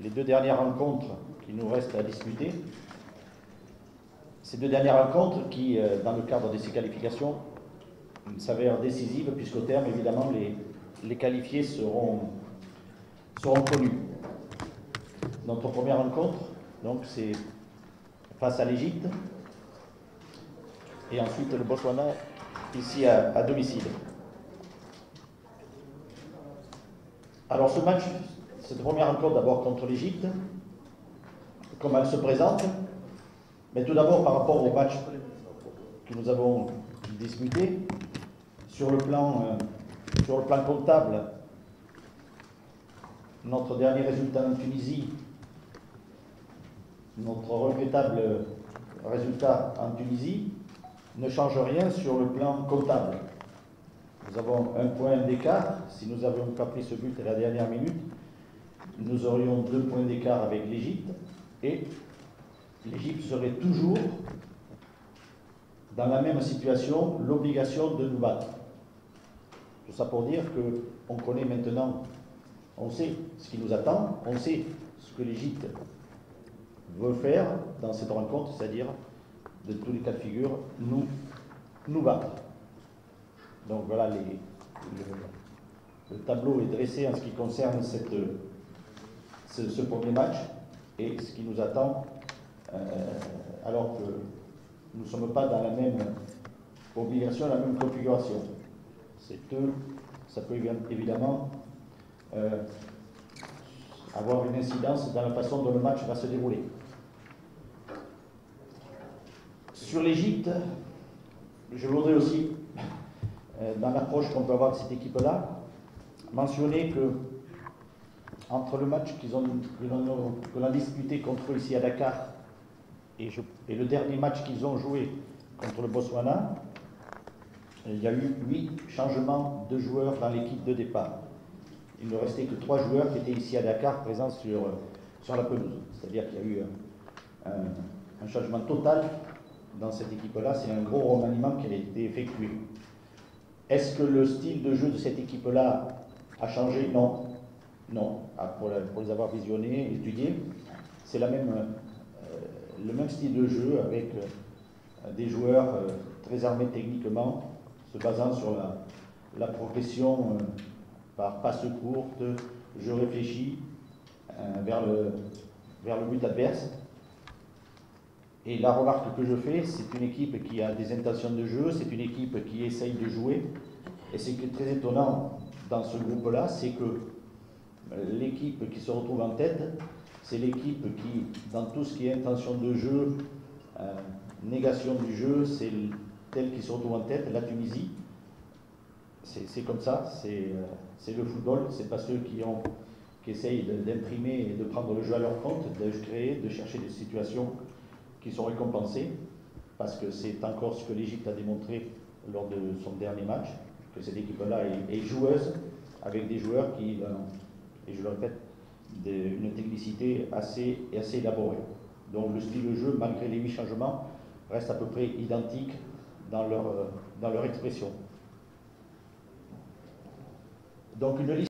les deux dernières rencontres qui nous restent à disputer. Ces deux dernières rencontres qui, dans le cadre de ces qualifications, s'avèrent décisives, puisqu'au terme, évidemment, les qualifiés seront connus. Notre première rencontre, donc, c'est face à l'Égypte, et ensuite le Botswana, ici à domicile. Alors ce match, cette première rencontre d'abord contre l'Égypte, comment elle se présente, mais tout d'abord par rapport au match que nous avons disputé, sur le plan comptable, notre dernier résultat en Tunisie, notre regrettable résultat en Tunisie, ne change rien sur le plan comptable. Nous avons un point d'écart. Si nous n'avions pas pris ce but à la dernière minute, nous aurions 2 points d'écart avec l'Égypte, et l'Égypte serait toujours dans la même situation, l'obligation de nous battre. Tout ça pour dire qu'on connaît maintenant, on sait ce qui nous attend, on sait ce que l'Égypte veut faire dans cette rencontre, c'est-à-dire, de tous les cas de figure, nous battre. Donc voilà, le tableau est dressé en ce qui concerne ce premier match et ce qui nous attend, alors que nous ne sommes pas dans la même obligation, la même configuration. Ça peut évidemment avoir une incidence dans la façon dont le match va se dérouler. Sur l'Égypte, je voudrais aussi, dans l'approche qu'on peut avoir de cette équipe-là, mentionner que entre le match que l'on a disputé contre eux ici à Dakar et le dernier match qu'ils ont joué contre le Botswana, il y a eu 8 changements de joueurs dans l'équipe de départ. Il ne restait que 3 joueurs qui étaient ici à Dakar présents sur la pelouse. C'est-à-dire qu'il y a eu un changement total dans cette équipe-là. C'est un gros remaniement qui a été effectué. Est-ce que le style de jeu de cette équipe-là a changé? Non. Non. Pour les avoir visionnés, étudiés, c'est le même style de jeu avec des joueurs très armés techniquement, se basant sur la progression par passe courte, jeu réfléchi vers le but adverse. Et la remarque que je fais, c'est une équipe qui a des intentions de jeu, c'est une équipe qui essaye de jouer. Et ce qui est très étonnant dans ce groupe-là, c'est que l'équipe qui se retrouve en tête, c'est l'équipe qui, dans tout ce qui est intention de jeu, négation du jeu, c'est celle qui se retrouve en tête, la Tunisie. C'est comme ça, c'est le football, c'est pas ceux qui essayent d'imprimer et de prendre le jeu à leur compte, de créer, de chercher des situations qui sont récompensées, parce que c'est encore ce que l'Égypte a démontré lors de son dernier match, que cette équipe-là est joueuse, avec des joueurs qui, et je le répète, une technicité assez élaborée. Donc le style de jeu, malgré les 8 changements, reste à peu près identique dans leur expression. Donc une liste